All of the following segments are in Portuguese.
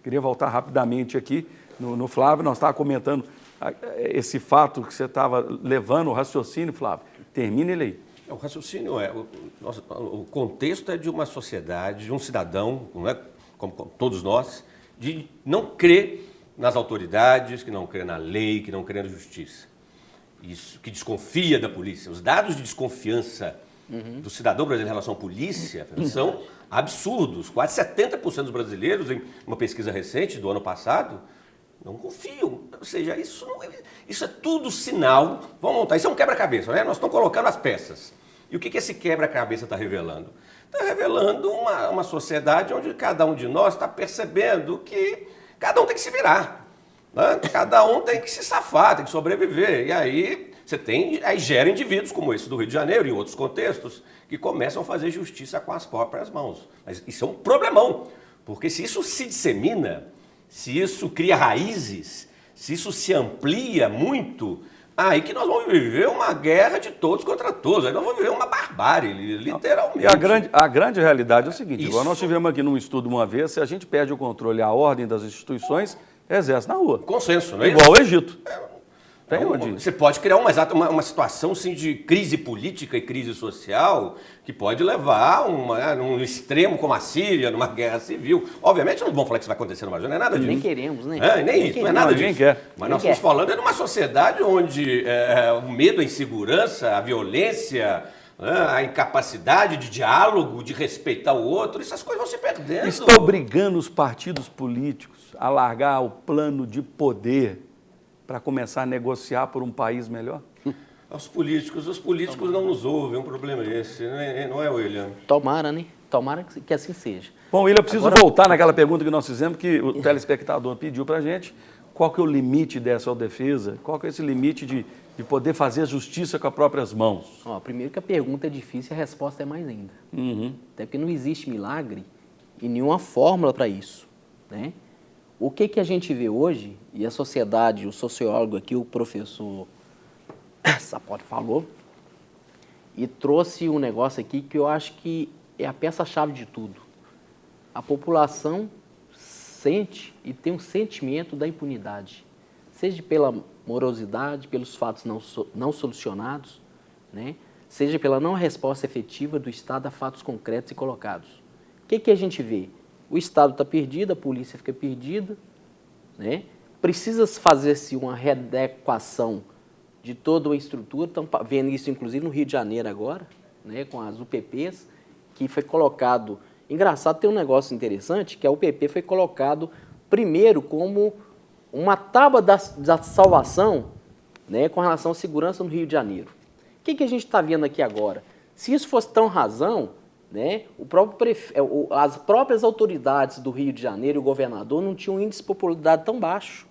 Queria voltar rapidamente aqui no Flávio, nós estávamos comentando esse fato que você estava levando, o raciocínio, Flávio. Termina ele aí. O raciocínio o contexto é de uma sociedade, de um cidadão, não é, como todos nós, de não crer nas autoridades, que não crê na lei, que não crê na justiça. Isso, que desconfia da polícia. Os dados de desconfiança do cidadão brasileiro em relação à polícia são absurdos. Quase 70% dos brasileiros, em uma pesquisa recente do ano passado, não confiam. Ou seja, isso é tudo sinal. Vamos montar. Isso é um quebra-cabeça, né? Nós estamos colocando as peças. E o que esse quebra-cabeça está revelando? Está revelando uma sociedade onde cada um de nós está percebendo que cada um tem que se virar. Né? Cada um tem que se safar, tem que sobreviver. E aí aí gera indivíduos como esse do Rio de Janeiro e em outros contextos que começam a fazer justiça com as próprias mãos. Mas isso é um problemão, porque se isso se dissemina, se isso cria raízes, se isso se amplia muito, aí que nós vamos viver uma guerra de todos contra todos, aí nós vamos viver uma barbárie, literalmente. E a grande realidade é o seguinte, igual nós tivemos aqui num estudo uma vez, se a gente perde o controle, a ordem das instituições, exerce na rua. Consenso, não é igual isso? O Egito. Você pode criar uma situação assim, de crise política e crise social que pode levar num extremo como a Síria, numa guerra civil. Obviamente não vamos falar que isso vai acontecer numa não é nada disso. Nem queremos, né? Nem isso, não é nada disso. Ninguém quer. Mas nós estamos falando de uma sociedade onde o medo, a insegurança, a violência, a incapacidade de diálogo, de respeitar o outro, essas coisas vão se perdendo. Está obrigando os partidos políticos a largar o plano de poder para começar a negociar por um país melhor? Os políticos não nos ouvem, um problema esse, não é, William? Tomara, né? Tomara que assim seja. Bom, William, eu preciso voltar naquela pergunta que nós fizemos, que o telespectador pediu para a gente. Qual que é o limite dessa defesa? Qual que é esse limite de poder fazer a justiça com as próprias mãos? Primeiro que a pergunta é difícil e a resposta é mais ainda. Até porque não existe milagre e nenhuma fórmula para isso, né? O que a gente vê hoje, e a sociedade, o sociólogo aqui, o professor Sapori falou, e trouxe um negócio aqui que eu acho que é a peça-chave de tudo. A população sente e tem um sentimento da impunidade, seja pela morosidade, pelos fatos não solucionados, né? Seja pela não resposta efetiva do Estado a fatos concretos e colocados. O que a gente vê? O Estado está perdido, a polícia fica perdida, né? Precisa fazer-se uma readequação de toda a estrutura. Estão vendo isso, inclusive, no Rio de Janeiro agora, né? Com as UPPs, que foi colocado... Engraçado, tem um negócio interessante, que a UPP foi colocado primeiro como uma tábua da salvação, né? Com relação à segurança no Rio de Janeiro. O que a gente está vendo aqui agora? Se isso fosse tão razão... né? As próprias autoridades do Rio de Janeiro e o governador não tinham um índice de popularidade tão baixo.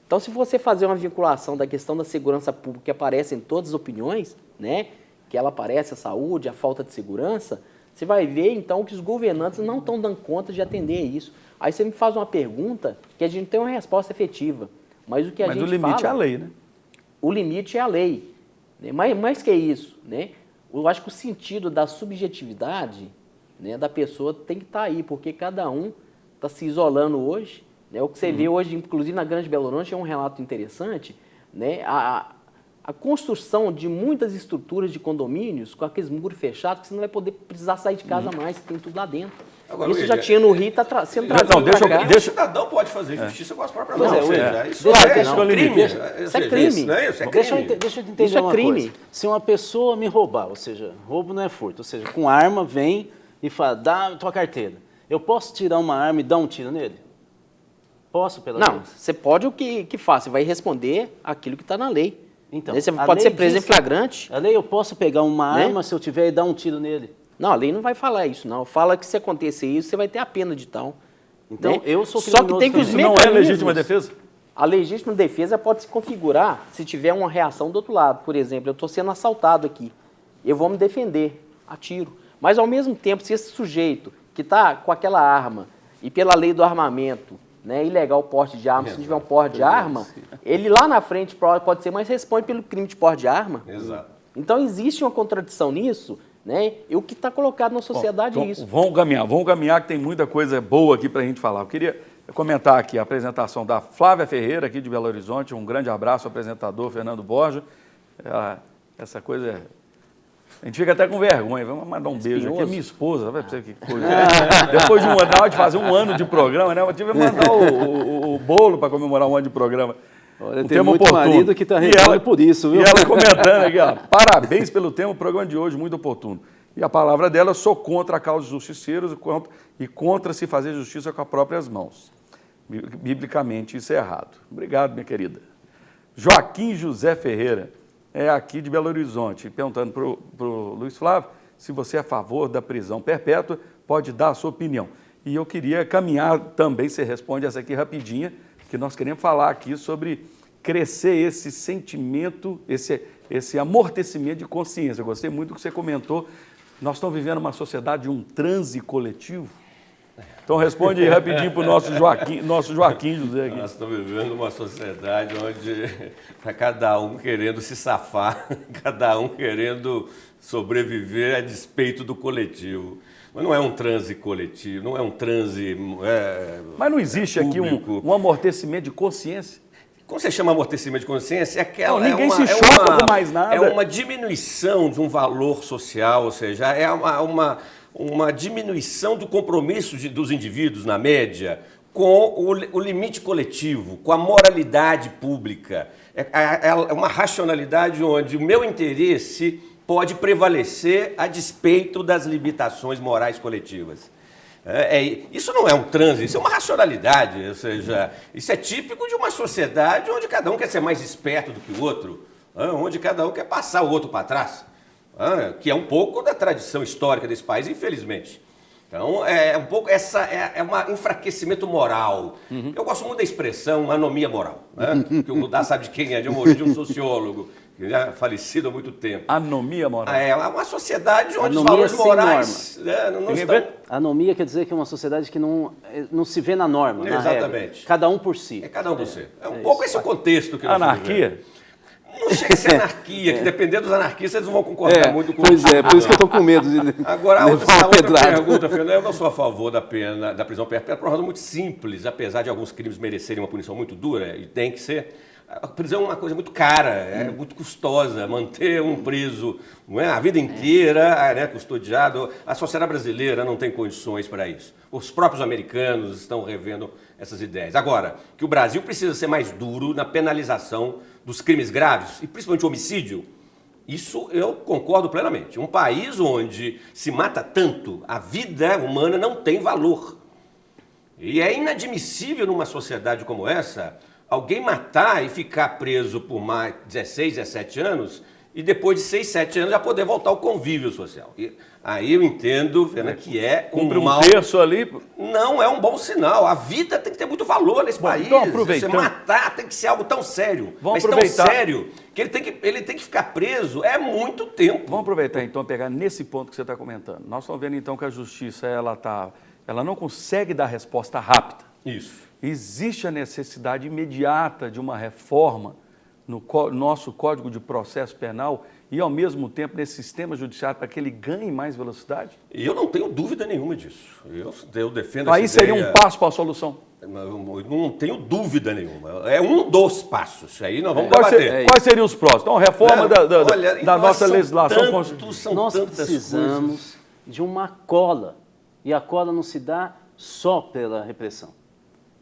Então, se você fazer uma vinculação da questão da segurança pública, que aparece em todas as opiniões, né? Que ela aparece a saúde, a falta de segurança, você vai ver, então, que os governantes não estão dando conta de atender isso. Aí você me faz uma pergunta que a gente tem uma resposta efetiva. Mas o que a gente fala... Mas o limite é a lei, né? O limite é a lei. Né? Mais que isso, né? Eu acho que o sentido da subjetividade, né, da pessoa tem que estar aí, porque cada um está se isolando hoje. Né? O que você vê hoje, inclusive na Grande Belo Horizonte, é um relato interessante, né? A construção de muitas estruturas de condomínios com aqueles muros fechados, que você não vai precisar sair de casa mais, você tem tudo lá dentro. Agora, isso já tinha no Rio, está sendo trazido para cá. O cidadão pode fazer justiça com as próprias mãos. Isso é crime. Deixa eu entender uma coisa. Se uma pessoa me roubar, ou seja, roubo não é furto, ou seja, com arma vem e fala, dá a tua carteira. Eu posso tirar uma arma e dar um tiro nele? Posso, pela lei? Não, você pode o que faz, você vai responder aquilo que está na lei. Então, você pode ser preso em flagrante. A lei, eu posso pegar uma arma, se eu tiver, e dar um tiro nele? Não, a lei não vai falar isso, não. Fala que se acontecer isso, você vai ter a pena de tal. Então, né? eu sou criminoso. Só que tem que os Isso não é legítima defesa? A legítima defesa pode se configurar se tiver uma reação do outro lado. Por exemplo, eu estou sendo assaltado aqui. Eu vou me defender, atiro. Mas, ao mesmo tempo, se esse sujeito que está com aquela arma e pela lei do armamento, né, ilegal o porte de arma, se não tiver um porte de arma, ele lá na frente pode ser, mas responde pelo crime de porte de arma. Exato. Então, existe uma contradição nisso, né? E o que está colocado na sociedade é isso. Vamos caminhar, que tem muita coisa boa aqui para a gente falar. Eu queria comentar aqui a apresentação da Flávia Ferreira, aqui de Belo Horizonte. Um grande abraço ao apresentador Fernando Borja. Essa coisa é... A gente fica até com vergonha. Vamos mandar um beijo aqui. É minha esposa, vai pra você que coisa. Depois de de fazer um ano de programa, né? Eu tive que mandar o bolo para comemorar um ano de programa. Olha, tem muito marido que está reclamando por isso, viu? E ela comentando aqui, ó, parabéns pelo tema, o programa de hoje muito oportuno. E a palavra dela, sou contra a causa dos justiceiros e contra se fazer justiça com as próprias mãos. Biblicamente, isso é errado. Obrigado, minha querida. Joaquim José Ferreira, é aqui de Belo Horizonte, perguntando para o Luiz Flávio se você é a favor da prisão perpétua, pode dar a sua opinião. E eu queria caminhar também, você responde essa aqui rapidinha, que nós queremos falar aqui sobre crescer esse sentimento, esse amortecimento de consciência. Eu gostei muito do que você comentou. Nós estamos vivendo uma sociedade de um transe coletivo. Então responde aí rapidinho para o nosso Joaquim José aqui. Nós estamos vivendo uma sociedade onde está cada um querendo se safar, cada um querendo sobreviver a despeito do coletivo. Mas não é um transe coletivo, não é um transe Mas não existe aqui um amortecimento de consciência? Como você chama amortecimento de consciência? É aquela, não, ninguém se choca com mais nada. É uma diminuição de um valor social, ou seja, é uma diminuição do compromisso dos indivíduos, na média, com o limite coletivo, com a moralidade pública. É uma racionalidade onde o meu interesse pode prevalecer a despeito das limitações morais coletivas. Isso não é um transe, isso é uma racionalidade, ou seja, isso é típico de uma sociedade onde cada um quer ser mais esperto do que o outro, onde cada um quer passar o outro para trás, que é um pouco da tradição histórica desse país, infelizmente. Então, é um enfraquecimento moral. Eu gosto muito da expressão anomia moral, que o Mudar sabe de quem é, de um sociólogo, que já é falecido há muito tempo. Anomia moral. É uma sociedade onde os valores morais não estão... Anomia quer dizer que é uma sociedade que não se vê na norma, Exatamente. Na regra. Cada um por si. É cada um por si. É um pouco esse o contexto que nós Anarquia? Não chega a ser anarquia, que dependendo dos anarquistas eles não vão concordar muito com Pois é, por isso que eu estou com medo de Agora, levar outra pergunta, Fernando, eu não sou a favor da prisão perpétua por uma razão muito simples, apesar de alguns crimes merecerem uma punição muito dura, e tem que ser. A prisão é uma coisa muito cara, é muito custosa, manter um preso a vida inteira, custodiado. A sociedade brasileira não tem condições para isso. Os próprios americanos estão revendo essas ideias. Agora, que o Brasil precisa ser mais duro na penalização dos crimes graves, e principalmente o homicídio, isso eu concordo plenamente. Um país onde se mata tanto, a vida humana não tem valor. E é inadmissível numa sociedade como essa alguém matar e ficar preso por mais 16, 17 anos e depois de 6, 7 anos já poder voltar ao convívio social. E aí eu entendo, Fernando, que cumpre um terço ali. Não é um bom sinal. A vida tem que ter muito valor nesse país. Então, aproveitando. Você matar tem que ser algo tão sério. Vamos mas aproveitar. Tão sério que ele tem que ficar preso muito tempo. Vamos aproveitar então pegar nesse ponto que você está comentando. Nós estamos vendo então que a justiça ela não consegue dar resposta rápida. Isso. Existe a necessidade imediata de uma reforma no nosso Código de Processo Penal e, ao mesmo tempo, nesse sistema judiciário para que ele ganhe mais velocidade? Eu não tenho dúvida nenhuma disso. Eu defendo Aí essa ideia. seria um passo para a solução? Eu não tenho dúvida nenhuma. É um dos passos. Aí nós vamos debater. Quais seriam os próximos? Então, reforma da nossa legislação constitucional. Nós precisamos de uma cola. E a cola não se dá só pela repressão.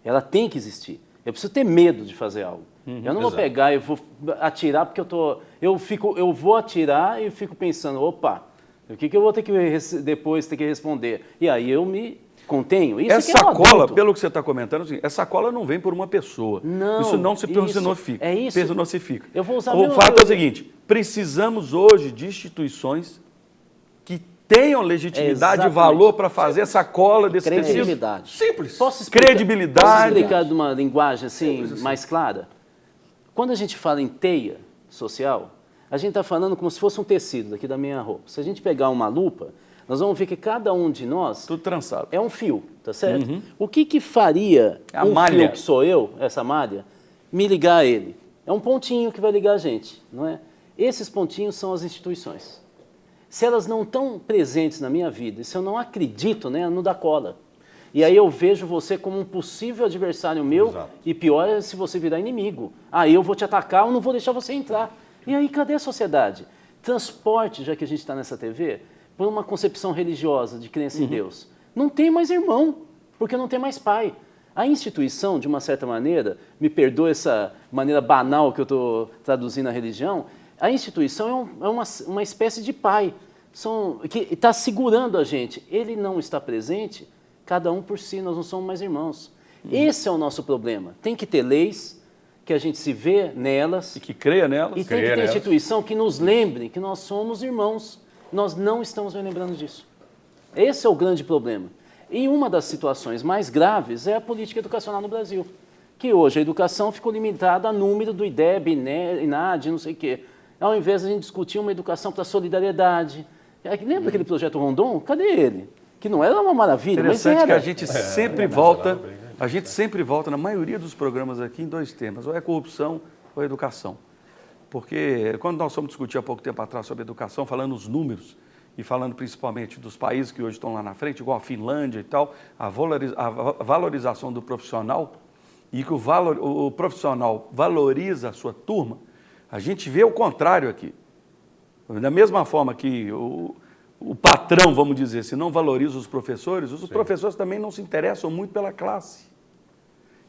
Ela tem que existir. Eu preciso ter medo de fazer algo. Eu não vou pegar e vou atirar porque eu vou atirar e fico pensando, opa, o que eu vou ter que depois ter que responder? E aí eu me contenho. Isso essa cola, pelo que você está comentando, assim, essa cola não vem por uma pessoa. Não, isso não se personifica. É isso. Personifica. Eu vou usar o fato é o seguinte, precisamos hoje de instituições que tenham legitimidade e valor para fazer essa cola desse tecido. Credibilidade. Simples. Posso explicar de uma linguagem assim, mais clara? Quando a gente fala em teia social, a gente está falando como se fosse um tecido daqui da minha roupa. Se a gente pegar uma lupa, nós vamos ver que cada um de nós tudo trançado. É um fio, tá certo? O que faria malha. Fio que sou eu, essa malha, me ligar a ele? É um pontinho que vai ligar a gente, não é? Esses pontinhos são as instituições. Se elas não estão presentes na minha vida, e se eu não acredito, né, não dá cola. E aí eu vejo você como um possível adversário meu, Exato. e pior é se você virar inimigo. Aí eu vou te atacar, eu não vou deixar você entrar. E aí cadê a sociedade? Transporte, já que a gente está nessa TV, por uma concepção religiosa de crença em Deus. Não tem mais irmão, porque não tem mais pai. A instituição, de uma certa maneira, me perdoe essa maneira banal que eu estou traduzindo a religião, a instituição é uma espécie de pai, que está segurando a gente. Ele não está presente, cada um por si, nós não somos mais irmãos. Esse é o nosso problema. Tem que ter leis, que a gente se vê nelas. E que creia nelas. E tem que ter instituição que nos lembre que nós somos irmãos. Nós não estamos me lembrando disso. Esse é o grande problema. E uma das situações mais graves é a política educacional no Brasil. Que hoje a educação ficou limitada a número do IDEB, INAD, não sei o quê. Ao invés de a gente discutir uma educação para solidariedade. Lembra aquele projeto Rondon? Cadê ele? Que não era uma maravilha, mas era. Interessante que a gente sempre volta, na maioria dos programas aqui, em dois temas, ou é corrupção ou é educação. Porque quando nós fomos discutir há pouco tempo atrás sobre educação, falando os números, e falando principalmente dos países que hoje estão lá na frente, igual a Finlândia e tal, a valorização do profissional, e que o profissional valoriza a sua turma, a gente vê o contrário aqui. Da mesma forma que o patrão, vamos dizer, se não valoriza os professores, os professores também não se interessam muito pela classe.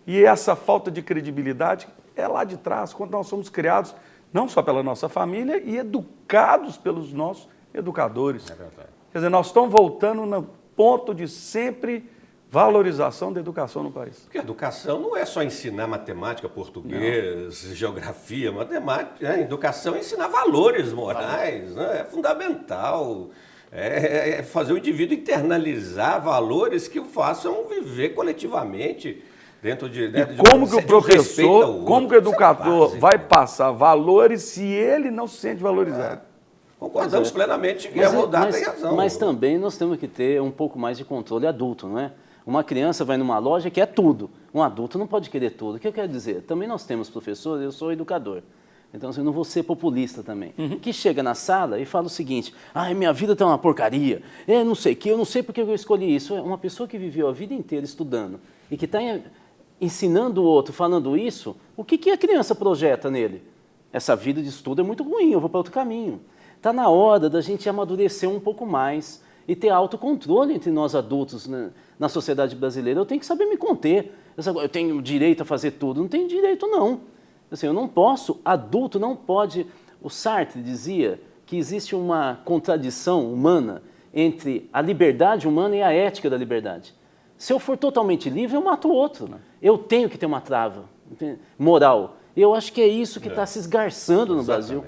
E essa falta de credibilidade é lá de trás, quando nós somos criados não só pela nossa família e educados pelos nossos educadores. É verdade. Quer dizer, nós estamos voltando no ponto de sempre valorização da educação no país. Porque a educação não é só ensinar matemática, português, geografia, matemática. A educação é ensinar valores morais, né? É fundamental. É fazer o indivíduo internalizar valores que o façam viver coletivamente dentro de... Né, E como que o professor, como que o educador vai passar valores se ele não se sente valorizado? Concordamos plenamente que a Rodar tem razão. Mas também nós temos que ter um pouco mais de controle adulto, não é? Uma criança vai numa loja que é tudo. Um adulto não pode querer tudo. O que eu quero dizer? Também nós temos professores, eu sou educador. Então, assim, eu não vou ser populista também. Que chega na sala e fala o seguinte: ai, minha vida tá uma porcaria, não sei o que, eu não sei porque eu escolhi isso. Uma pessoa que viveu a vida inteira estudando e que está ensinando o outro, falando isso, o que a criança projeta nele? Essa vida de estudo é muito ruim, eu vou para outro caminho. Está na hora da gente amadurecer um pouco mais e ter autocontrole entre nós adultos, né, na sociedade brasileira. Eu tenho que saber me conter. Eu tenho direito a fazer tudo. Não tenho direito, não. Assim, eu não posso, adulto não pode... O Sartre dizia que existe uma contradição humana entre a liberdade humana e a ética da liberdade. Se eu for totalmente livre, eu mato o outro. Eu tenho que ter uma trava moral. Eu acho que é isso que está se esgarçando no Brasil.